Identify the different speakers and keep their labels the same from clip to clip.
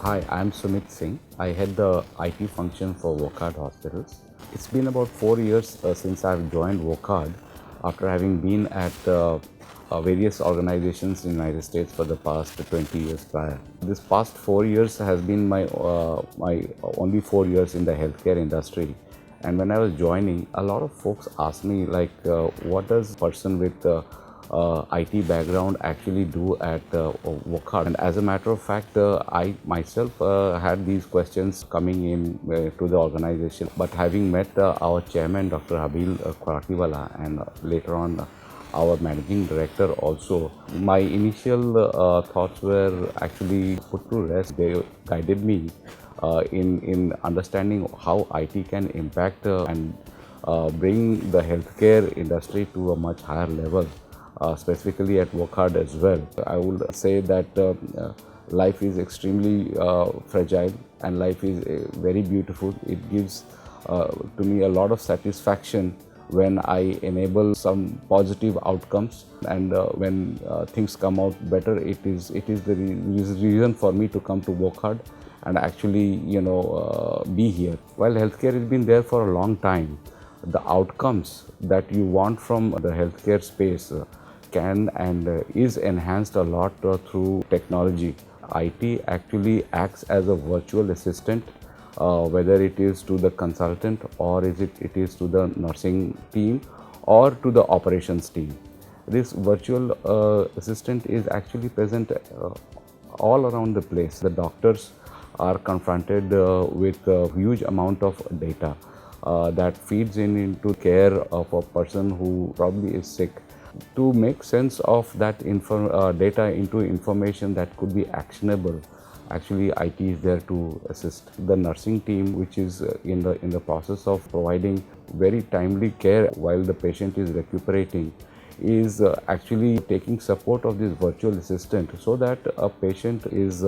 Speaker 1: Hi, I'm Sumit Singh. I head the IT function for Wockhardt Hospitals. It's been about 4 years since I've joined Wockhardt after having been at various organizations in the United States for the past 20 years prior. This past 4 years has been my only 4 years in the healthcare industry. And when I was joining, a lot of folks asked me what does a person with IT background actually do at Wockhardt? And as a matter of fact, I myself had these questions coming in to the organization. But having met our chairman, Dr. Habil Kwaratiwala, and later on our managing director also, my initial thoughts were actually put to rest. They guided me in understanding how IT can impact and bring the healthcare industry to a much higher level. Specifically at Wockhardt as well. I would say that life is extremely fragile and life is very beautiful. It gives to me a lot of satisfaction when I enable some positive outcomes, and when things come out better, it is the reason for me to come to Wockhardt and actually be here. While healthcare has been there for a long time, the outcomes that you want from the healthcare space can and is enhanced a lot through technology. IT actually acts as a virtual assistant, whether it is to the consultant or it is to the nursing team or to the operations team. This virtual assistant is actually present all around the place. The doctors are confronted with a huge amount of data that feeds into care of a person who probably is sick. To make sense of that data into information that could be actionable, actually IT is there to assist. The nursing team, which is in the process of providing very timely care while the patient is recuperating, is actually taking support of this virtual assistant so that a patient is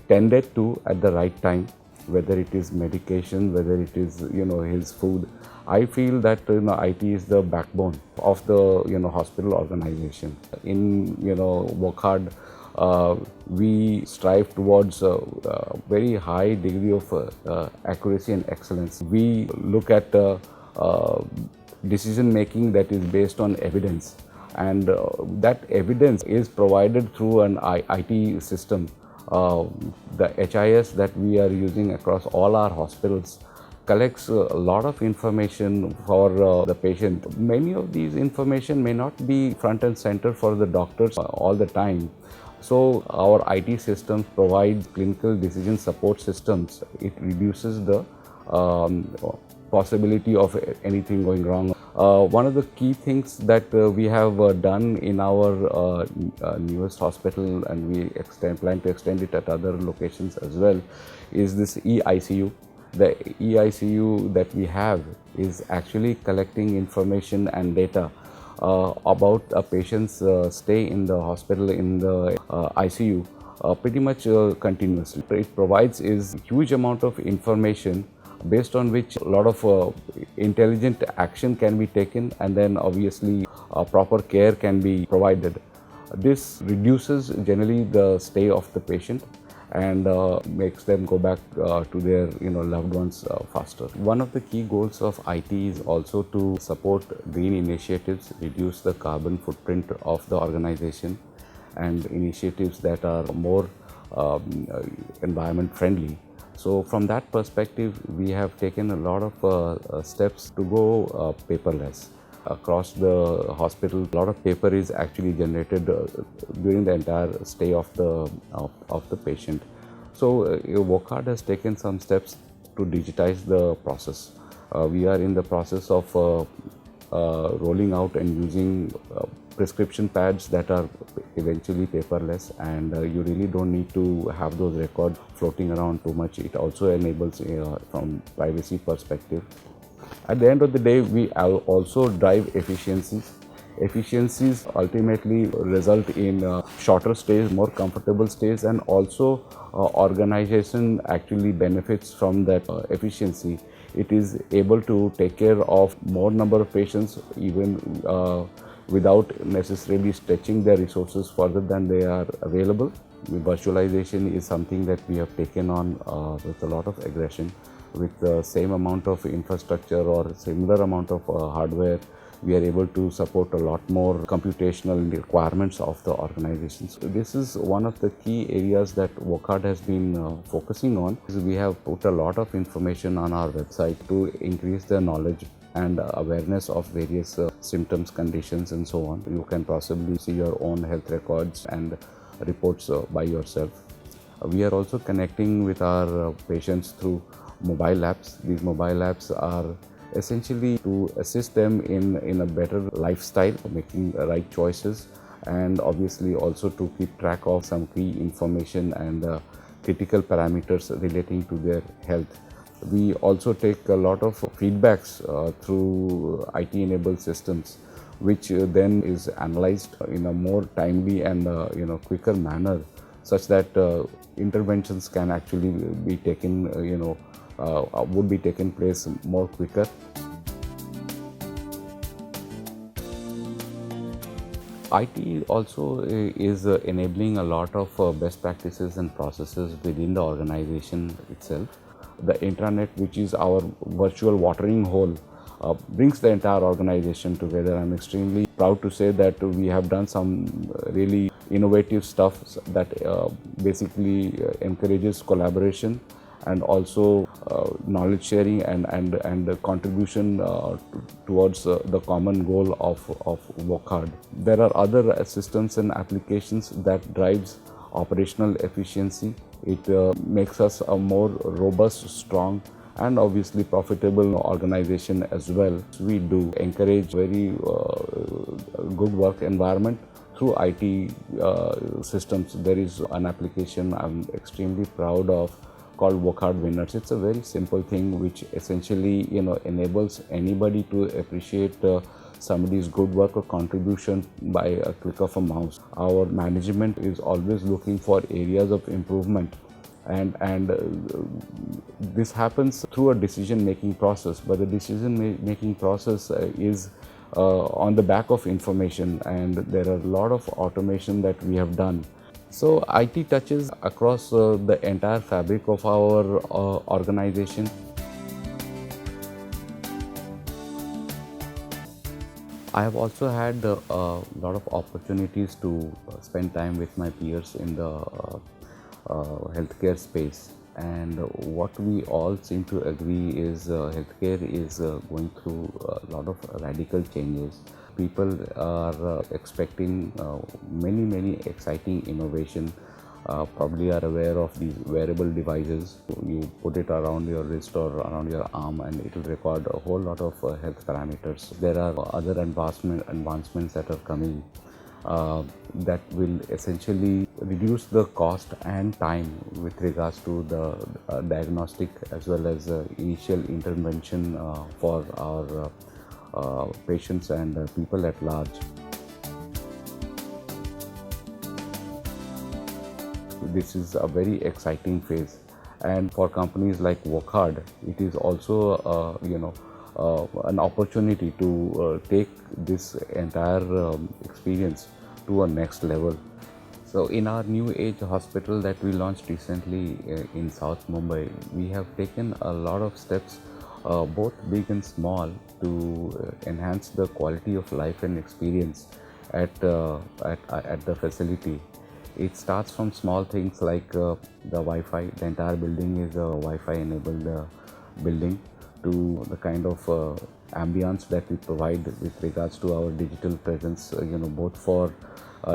Speaker 1: tended to at the right time, whether it is medication, whether it is his food. I feel that IT is the backbone of the hospital organization. In Wockhardt, we strive towards a very high degree of accuracy and excellence. We look at decision making that is based on evidence, and that evidence is provided through an IT system. The HIS that we are using across all our hospitals collects a lot of information for the patient. Many of these information may not be front and center for the doctors all the time. So our IT systems provide clinical decision support systems. It reduces the possibility of anything going wrong. One of the key things that we have done in our newest hospital, and we plan to extend it at other locations as well, is this eICU. The eICU that we have is actually collecting information and data about a patient's stay in the hospital in the ICU pretty much continuously. It provides is huge amount of information based on which a lot of intelligent action can be taken, and then obviously proper care can be provided. This reduces generally the stay of the patient and makes them go back to their loved ones faster. One of the key goals of IT is also to support green initiatives, reduce the carbon footprint of the organization, and initiatives that are more environment friendly. So from that perspective, we have taken a lot of steps to go paperless. Across the hospital, a lot of paper is actually generated during the entire stay of the patient. So Wockhardt has taken some steps to digitize the process. We are in the process of rolling out and using prescription pads that are eventually paperless, and you really don't need to have those records floating around too much. It also enables from privacy perspective. At the end of the day, we also drive efficiencies. Efficiencies ultimately result in shorter stays, more comfortable stays, and also organization actually benefits from that efficiency. It is able to take care of more number of patients even without necessarily stretching their resources further than they are available. Virtualization is something that we have taken on with a lot of aggression. With the same amount of infrastructure or similar amount of hardware, we are able to support a lot more computational requirements of the organizations. This is one of the key areas that Wockhardt has been focusing on. We have put a lot of information on our website to increase the knowledge and awareness of various symptoms, conditions and so on. You can possibly see your own health records and reports by yourself. We are also connecting with our patients through mobile apps. These mobile apps are essentially to assist them in a better lifestyle, making right choices, and obviously also to keep track of some key information and critical parameters relating to their health. We also take a lot of feedbacks through IT-enabled systems, which then is analyzed in a more timely and quicker manner, such that interventions can actually be taken, would be taken place more quicker. IT also is enabling a lot of best practices and processes within the organization itself. The intranet, which is our virtual watering hole, brings the entire organization together. I'm extremely proud to say that we have done some really innovative stuff that basically encourages collaboration and also knowledge sharing and contribution towards the common goal of Wockhardt. There are other systems and applications that drives operational efficiency. It makes us a more robust, strong and obviously profitable organization as well. We do encourage very good work environment through IT systems. There is an application I'm extremely proud of called Wockhardt Winners. It's a very simple thing which essentially enables anybody to appreciate somebody's good work or contribution by a click of a mouse. Our management is always looking for areas of improvement, and this happens through a decision making process, but the decision making process is on the back of information, and there are a lot of automation that we have done. So IT touches across the entire fabric of our organization. I have also had a lot of opportunities to spend time with my peers in the healthcare space, and what we all seem to agree is healthcare is going through a lot of radical changes. People are expecting many exciting innovation. Probably are aware of these wearable devices. You put it around your wrist or around your arm and it will record a whole lot of health parameters. There are other advancements that are coming that will essentially reduce the cost and time with regards to the diagnostic as well as initial intervention for our patients and people at large. This is a very exciting phase, and for companies like Wockhardt, it is also an opportunity to take this entire experience to a next level. So in our new age hospital that we launched recently in South Mumbai, we have taken a lot of steps, both big and small, to enhance the quality of life and experience at the facility. It starts from small things like the Wi-Fi. The entire building is a Wi-Fi enabled building, to the kind of ambience that we provide with regards to our digital presence, both for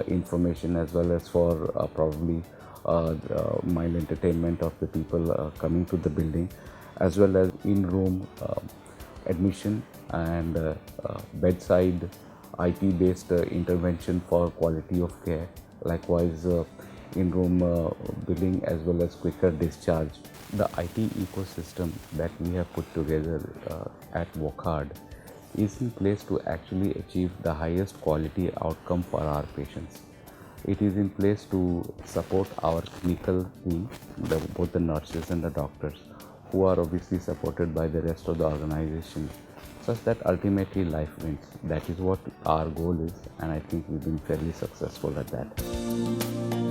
Speaker 1: information as well as for probably mild entertainment of the people coming to the building, as well as in-room admission and bedside IT-based intervention for quality of care. Likewise, in-room billing as well as quicker discharge. The IT ecosystem that we have put together at Wockhardt is in place to actually achieve the highest quality outcome for our patients. It is in place to support our clinical team, both the nurses and the doctors, who are obviously supported by the rest of the organization, such that ultimately life wins. That is what our goal is, and I think we've been fairly successful at that.